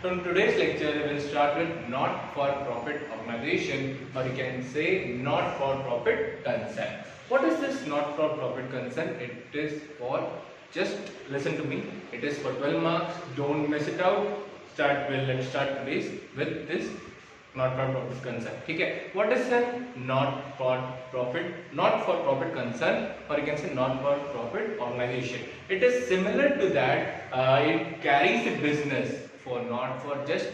So in today's lecture, we will start with not-for-profit organization, or you can say not-for-profit concern. What is this not-for-profit concern? It is for, just listen to me, it is for 12 marks, don't miss it out. Let's start today's with this not-for-profit concern. Okay, what is a not-for-profit concern, or you can say not-for-profit organization? It is similar to that. It carries a business for not for just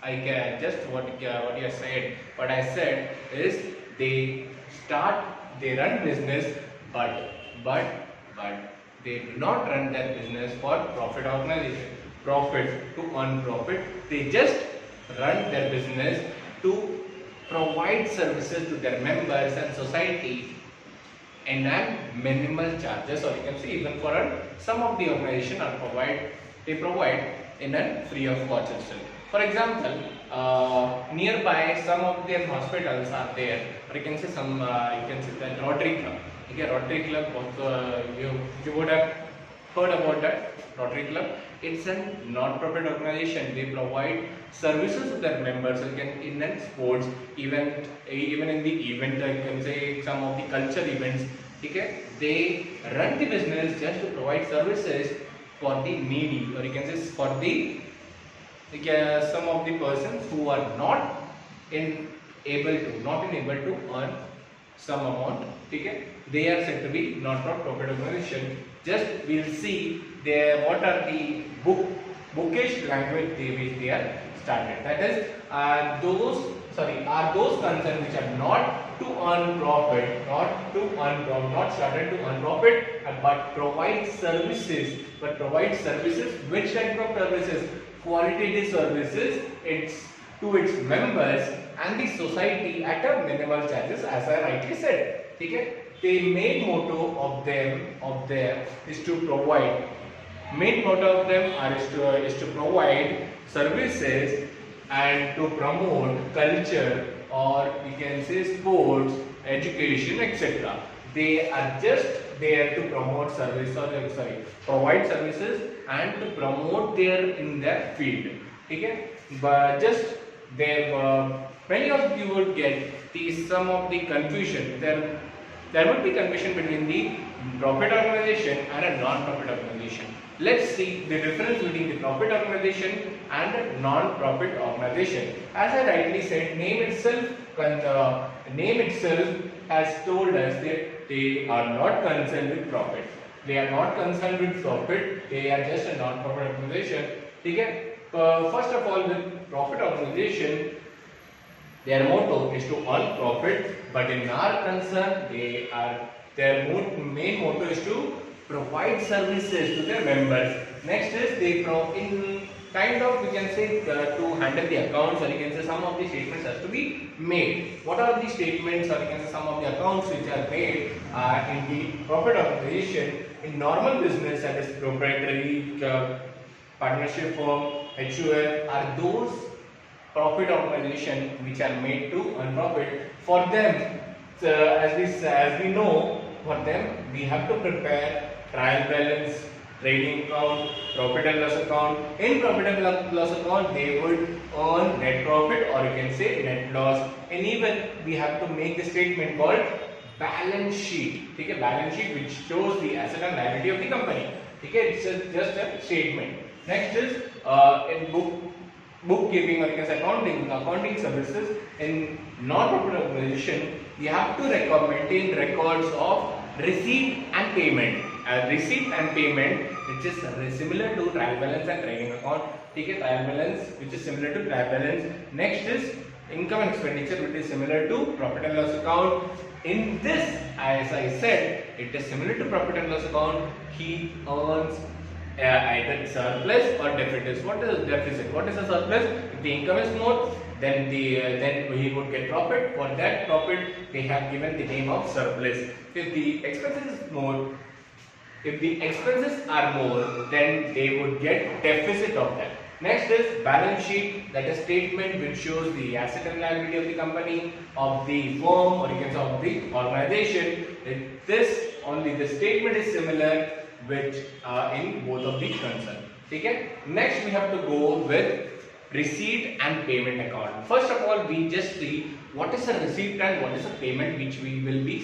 I can just what you said. What I said is they run business, but they do not run their business for profit organization, profit to earn profit. They just run their business to provide services to their members and society and at minimal charges, or you can say even for some of the organization they provide in a free of cost system. For example, nearby some of their hospitals are there, or you can say some you can say the Rotary Club. Okay, Rotary Club also you would have heard about that. Rotary Club, it's a non-profit organization. They provide services to their members. You can in sports event, even in the event, you can say some of the culture events. Okay, they run the business just to provide services for the needy, or you can say for the some of the persons who are not able to earn some amount. Okay, they are said to be not-for-profit organization. Just we'll see there what are the bookish language which they are started. That is those concerns which are not to earn profit, not started to earn profit, but provide services. Which type of services? Qualitative services. It's to its members and the society at a minimal charges, as I rightly said. Okay? The main motto of them is to provide. Main motto of them is to provide services and to promote culture, or you can say sports, education, etc. They are just there to promote provide services and to promote in their field. Okay, but just many of you would get some of the confusion. There would be confusion between the profit organization and a non-profit organization. Let's see the difference between the profit organization and a non-profit organization. As I rightly said, name itself has told us that they are not concerned with profit. They are not concerned with profit. They are just a non-profit organization. Okay? First of all, with profit organization, their motto is to earn profit, but in our concern, their main motto is to provide services to their members. Next is we can say to handle the accounts, or you can say some of the statements has to be made. What are the statements, or you can say some of the accounts which are made in the profit organization? In normal business, that is proprietary, partnership firm, HUL, are those profit organization which are made to earn profit. For them, as we know, for them we have to prepare trial balance, trading account, profit and loss account. In profit and loss account, they would earn net profit, or you can say net loss. And even we have to make the statement called balance sheet. Okay, balance sheet which shows the asset and liability of the company. Okay, it's just a statement. Next is in bookkeeping, or you can say accounting services. In non-profit organization, we have to maintain records of receipt and payment. Receipt and payment, which is similar to trial balance and trading account. Okay, trial balance, which is similar to trial balance. Next is income and expenditure, which is similar to profit and loss account. In this, as I said, it is similar to profit and loss account. He earns either surplus or deficit. What is deficit? What is a surplus? If the income is more, then he would get profit. For that profit, they have given the name of surplus. If the expenses are more, then they would get deficit of that. Next is balance sheet, that is statement which shows the asset and liability of the company, of the firm, or you can say of the organization. The statement is similar which in both of the concern. ठीक है. Next we have to go with receipt and payment account. First of all, we just see what is a receipt and what is a payment, which will be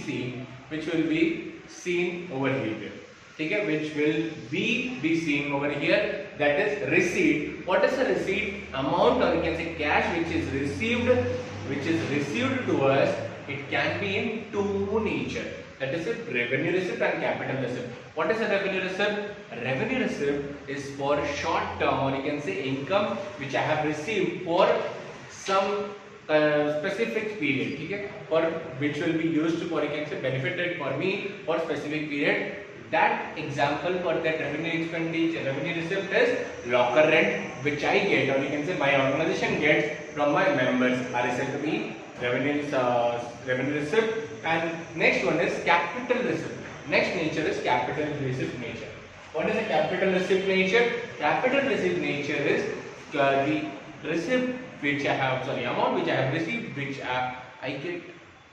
seen over here. ठीक है, which will be seen over here. That is receipt. What is a receipt? Amount, or you can say cash, which is received to us. It can be in two nature. That is a revenue receipt and capital receipt. What is a revenue receipt? Revenue receipt is for short term, or you can say income which I have received for some specific period. ठीक है, for which will be used for, you can say, benefited for me for specific period. That example for that revenue expenditure, revenue receipt is locker rent, which I get, or you can say my organization gets from my members, are said to be revenue receipt. And next one is capital receipt. Next nature is capital receipt nature. What is a capital receipt nature? Capital receipt nature is the receipt which I have, amount which I have received, which I get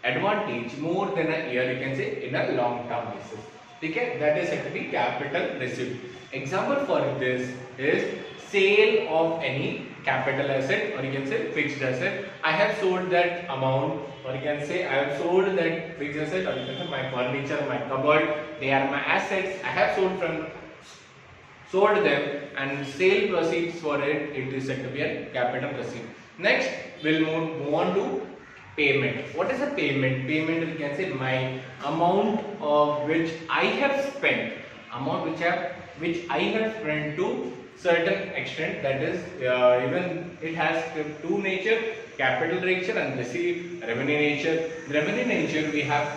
advantage more than a year, you can say, in a long term basis. Okay, that is said to be capital receipt. Example for this is sale of any capital asset, or you can say fixed asset. I have sold that amount, or you can say I have sold that fixed asset, or you can say my furniture, my cupboard, they are my assets. I have sold them, and sale proceeds for it is said to be a capital receipt. Next, we'll move on to payment. What is a payment? Payment, you can say my amount of which I have spent, amount which I have spent to certain extent. That is, even it has two nature, capital nature and revenue nature. Revenue nature, we have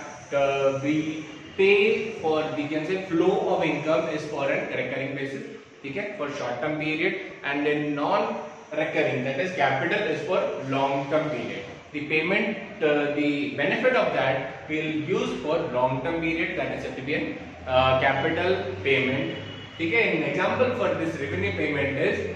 we pay for, we can say, flow of income is for a recurring basis, okay, for short term period, and then non-recurring, that is capital, is for long term period. The payment, the benefit of that we will use for long term period, that is said to be a capital payment. Okay, an example for this revenue payment is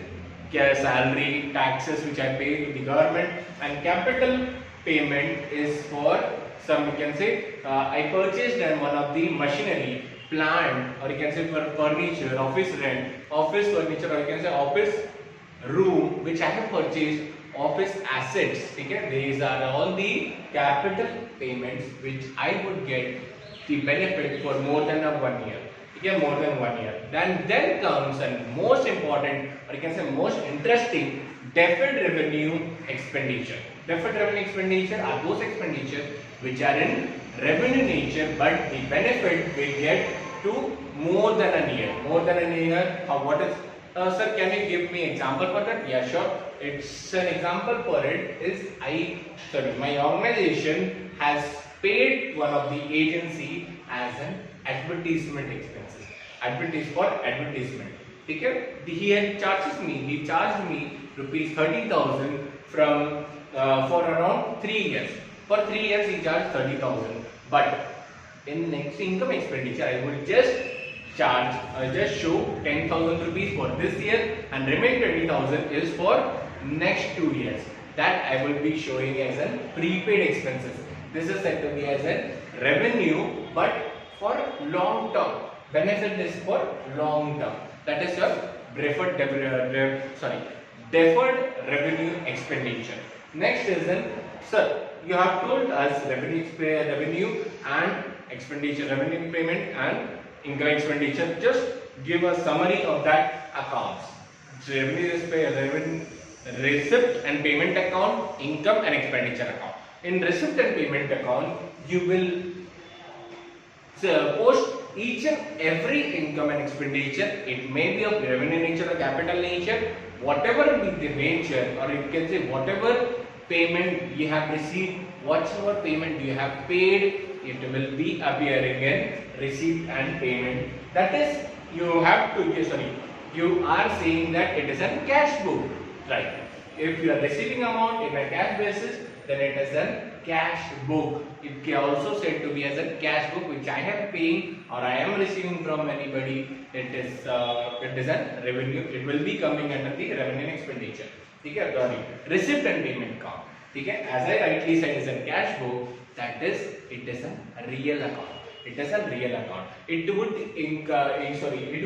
salary, taxes which I pay to the government, and capital payment is for some, you can say, I purchased one of the machinery, plant, or you can say for furniture, office rent, office furniture, or you can say office room, which I have purchased, office assets. Okay, these are all the capital payments which I would get the benefit for more than 1 year. Okay, more than 1 year. Then comes, and most important, or you can say most interesting, deferred revenue expenditure. Deferred revenue expenditure are those expenditures which are in revenue nature, but the benefit we get to more than a year. More than a year. What is? Sir, can you give me example for that? Yeah, sure. It's an example for it is my organization has paid one of the agency as an advertisement expenses. For advertisement. Okay? He charged me rupees 30,000 from for around 3 years. For 3 years he charged 30,000. But in next income expenditure, I would just show 10,000 rupees for this year, and remaining 20,000 is for next 2 years. That I will be showing as a prepaid expenses. This is said to be as a revenue, but for long term. Benefit is for long term. That is your deferred revenue expenditure. Next is sir, you have told us revenue and expenditure, revenue payment and income expenditure. Just give a summary of that accounts. Revenue receipt and payment account, income and expenditure account. In receipt and payment account, you will post each and every income and expenditure. It may be of revenue nature or capital nature, whatever be the nature, or you can say whatever payment you have received, whatever payment you have paid, it will be appearing in receipt and payment. That is, you have to, you are saying that it is a cash book, right? If you are receiving amount in a cash basis, then it is a cash book. It can also said to be as a cash book which I am paying or I am receiving from anybody. It is a revenue. It will be coming under the revenue and expenditure. Okay, receipt and payment account. Okay, as I rightly said, it is a cash book. That is, it is a real account. It is a real account. It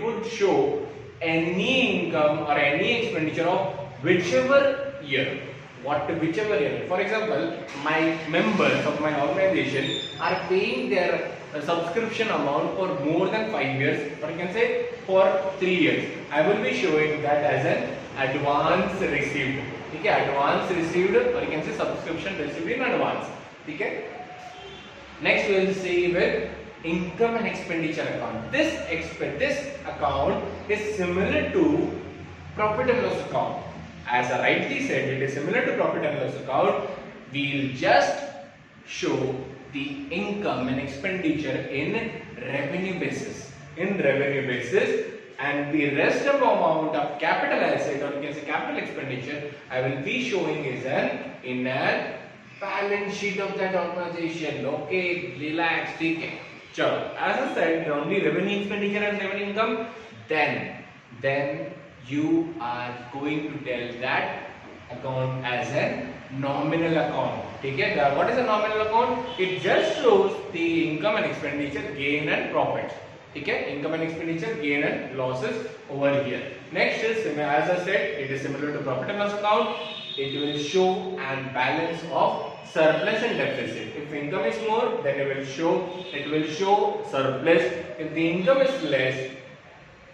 would show any income or any expenditure of whichever year. Whichever year. For example, my members of my organization are paying their subscription amount for more than 5 years, or you can say for 3 years. I will be showing that as an advance received. Okay, advance received, or you can say subscription received in advance. Okay. Next we will see with income and expenditure account. This account is similar to profit and loss account. As I rightly said, it is similar to profit and loss account. We will just show the income and expenditure in revenue basis. And the rest of amount of capital asset, or you can say capital expenditure, I will be showing is in a balance sheet of that organization. Okay, relax, take it. Sure. As I said, only revenue expenditure and revenue income. Then you are going to tell that account as a nominal account. Okay? What is a nominal account? It just shows the income and expenditure, gain and profits. Okay? Income and expenditure, gain and losses over here. Next is, as I said, it is similar to profit and loss account. It will show and balance of surplus and deficit. If income is more, then it will show surplus. If the income is less,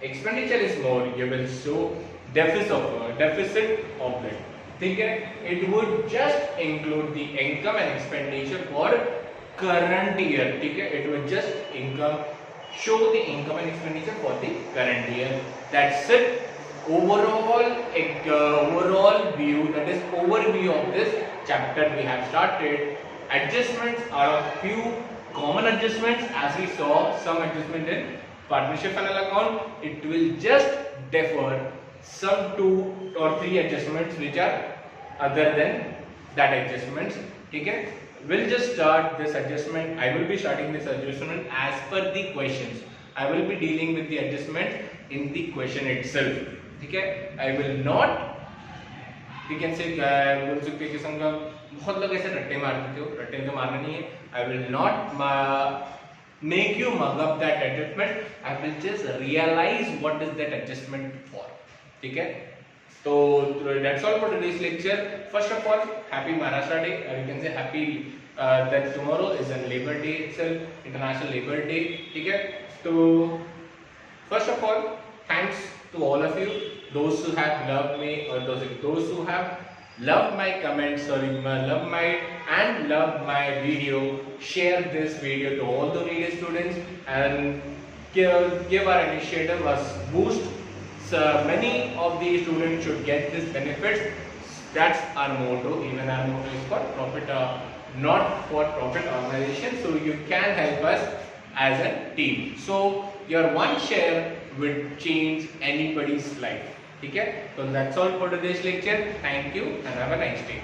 expenditure is more, you will show deficit of it. Okay? It would just include the income and expenditure for current year. Okay? It would just show the income and expenditure for the current year. That's it. Overall view, that is overview of this chapter we have started. Adjustments are a few common adjustments, as we saw some adjustment in partnership funnel account. It will just differ some 2 or 3 adjustments which are other than that adjustments. Okay, we'll just start this adjustment. I will be starting this adjustment as per the questions. I will be dealing with the adjustment in the question itself. Okay, I will not, you can say, बोल सकते हैं कि संग बहुत लोग ऐसे रट्टे मारते हो, रट्टे तो मारना नहीं है. I will not make you mug up that adjustment. I will just realize what is that adjustment for. Okay? So that's all for today's lecture. First of all, happy Maharashtra Day, or you can say happy that tomorrow is a Labor Day itself, International Labor Day. Okay? So first of all, thanks to all of you, those who have loved me, or those who have loved my comments, or loved my video. Share this video to all the needy students and give our initiative a boost. So many of the students should get this benefits. That's our motto. Even our motto is for profit, not for profit organization. So you can help us as a team. So your one share will change anybody's life. Okay? So that's all for today's lecture. Thank you and have a nice day.